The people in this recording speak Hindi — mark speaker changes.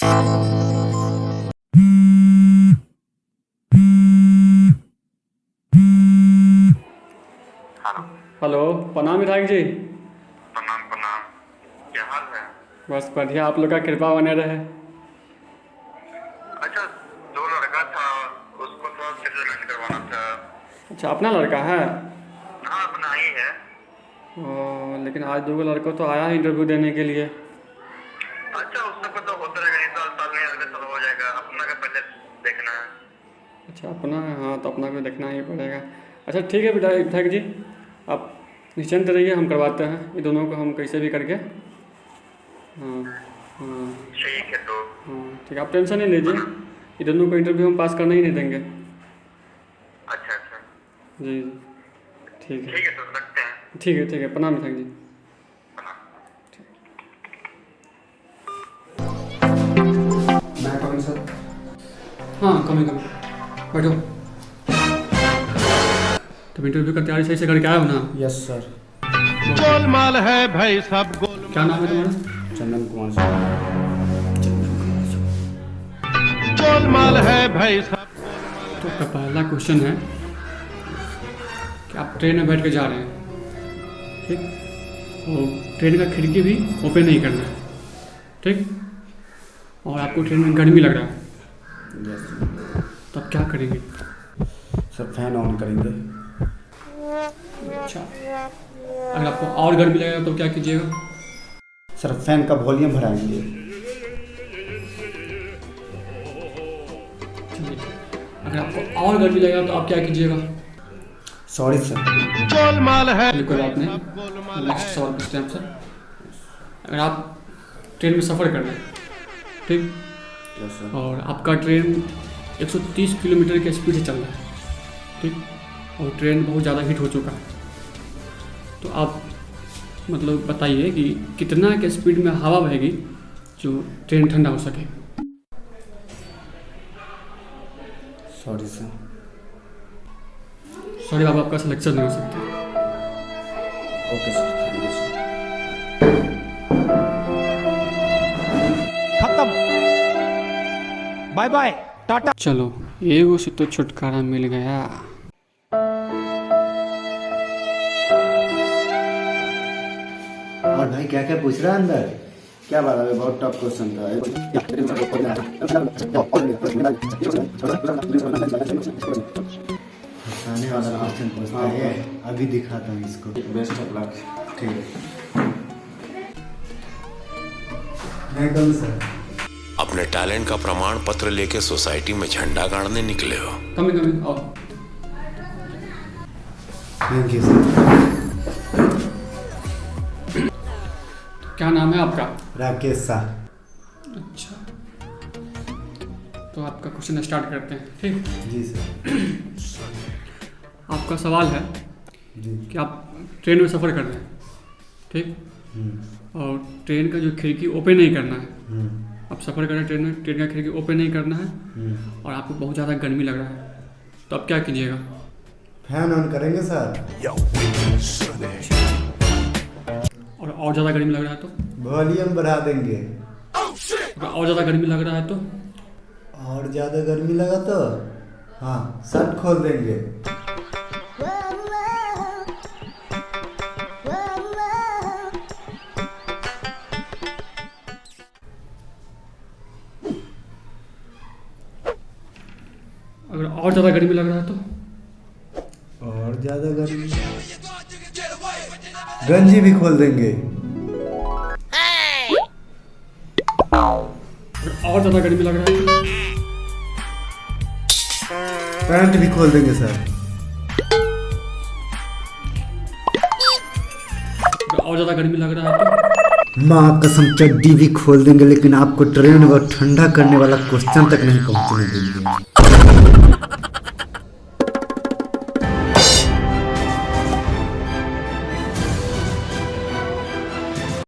Speaker 1: हेलो, प्रणाम विधायक जी।
Speaker 2: प्रणाम प्रणाम। क्या हाल है?
Speaker 1: बस बढ़िया, आप लोग का कृपा बने रहे।
Speaker 2: अच्छा, जो लड़का था उसको तो सेटलमेंट करवाना था।
Speaker 1: अच्छा, अपना लड़का है?
Speaker 2: हाँ, अपना ही है।
Speaker 1: लेकिन आज 2 लड़कों तो आया है इंटरव्यू देने के लिए।
Speaker 2: अच्छा, उस सब तो होता रहेगा, इस साल में अगले साल हो जाएगा। अपना का पहले देखना है।
Speaker 1: अच्छा, अपना है, हाँ तो अपना को देखना ही पड़ेगा। अच्छा ठीक है विधायक जी, आप निश्चिंत रहिए, हम करवाते हैं ये दोनों को, हम कैसे भी करके। हाँ हाँ
Speaker 2: ठीक है तो।
Speaker 1: हाँ ठीक है, आप टेंशन नहीं लीजिए, ये दोनों को इंटरव्यू हम पास करने ही नहीं देंगे।
Speaker 2: अच्छा अच्छा,
Speaker 1: जी ठीक है।
Speaker 2: ठीक है तो रखते हैं।
Speaker 1: ठीक है, प्रणाम विधायक जी।
Speaker 2: प्रणाम।
Speaker 3: मैं कौन सर?
Speaker 1: हाँ कमी बैठो। तो इंटरव्यू का तैयारी सही से करके आए हो ना?
Speaker 3: Yes sir.
Speaker 4: गोलमाल है भाई सब गोलमाल।
Speaker 1: क्या नाम है तुम्हारा?
Speaker 3: चंदन कुमार सर।
Speaker 4: गोलमाल है भाई सब।
Speaker 1: तो आपका पहला क्वेश्चन है कि आप ट्रेन में बैठ के जा रहे हैं, ठीक, और ट्रेन का खिड़की भी ओपन नहीं करना है, ठीक, और आपको ट्रेन में गर्मी लग रहा है,
Speaker 3: यस
Speaker 1: तो आप क्या करेंगे?
Speaker 3: सर, फैन ऑन करेंगे।
Speaker 1: अच्छा, अगर आपको और गर्मी लगेगा तो क्या कीजिएगा?
Speaker 3: सर, फैन का वॉल्यूम बढ़ाएंगे।
Speaker 1: चलिए, अगर आपको और गर्मी लगेगा तो आप क्या कीजिएगा?
Speaker 3: Sorry sir.
Speaker 4: गोलमाल है
Speaker 1: चलिए कोई बात नहीं, नेक्स्ट सवाल पूछते हैं आपसे। अगर आप ट्रेन में सफ़र कर रहे हैं, ठीक,
Speaker 3: यस सर।
Speaker 1: और आपका ट्रेन 130 किलोमीटर के स्पीड से चल रहा है, ठीक, और ट्रेन बहुत ज़्यादा हीट हो चुका है, तो आप मतलब बताइए कि कितना के स्पीड में हवा बहेगी जो ट्रेन ठंडा हो सके।
Speaker 3: Sorry sir.
Speaker 1: सॉरी बाबा, आपका सिलेक्शन नहीं हो सकता।
Speaker 3: Okay sir, thank you sir.
Speaker 4: खत्म। बाय बाय टाटा।
Speaker 1: चलो, एगो से तो छुटकारा मिल गया।
Speaker 3: और भाई क्या क्या पूछ रहा है अंदर? क्या बात है, बहुत टफ क्वेश्चन था। हंसाने वाला क्वेश्चन पूछता है, अभी दिखाता हूँ इसको। Best of luck. ठीक है, मैं कौन सर?
Speaker 5: अपने टैलेंट का प्रमाण पत्र लेके सोसाइटी में झंडा गाड़ने निकले हो।
Speaker 1: कमी आओ।
Speaker 3: Thank you sir.
Speaker 1: क्या नाम है आपका?
Speaker 3: राकेश शाह।
Speaker 1: अच्छा, तो आपका क्वेश्चन स्टार्ट करते हैं, ठीक।
Speaker 3: जी सर।
Speaker 1: आपका सवाल है
Speaker 3: जी।
Speaker 1: कि आप ट्रेन में सफ़र कर रहे हैं, ठीक, और ट्रेन का जो खिड़की ओपन नहीं करना है। आप सफ़र कर रहे हैं ट्रेन में, ट्रेन का खिड़की ओपन नहीं करना है, और आपको बहुत ज़्यादा गर्मी लग रहा है, तो आप क्या कीजिएगा?
Speaker 3: फैन ऑन करेंगे सर।
Speaker 1: और ज़्यादा गर्मी लग रहा है तो?
Speaker 3: वॉल्यूम बढ़ा देंगे।
Speaker 1: अगर और ज़्यादा गर्मी लग रहा है तो?
Speaker 3: और ज़्यादा गर्मी लगा तो हाँ, शर्ट खोल देंगे।
Speaker 1: अगर और ज़्यादा गर्मी लग रहा है तो?
Speaker 3: और ज़्यादा गर्मी, गंजी भी खोल देंगे।
Speaker 1: अगर और ज़्यादा गर्मी लग रहा है तो?
Speaker 3: पैंट भी खोल देंगे सर।
Speaker 1: अगर और ज़्यादा गर्मी लग रहा है तो?
Speaker 3: माँ कसम, चड्डी भी खोल देंगे, लेकिन आपको ट्रेन को ठंडा करने वाला क्वेश्चन तक नहीं पहुंचने देंगे।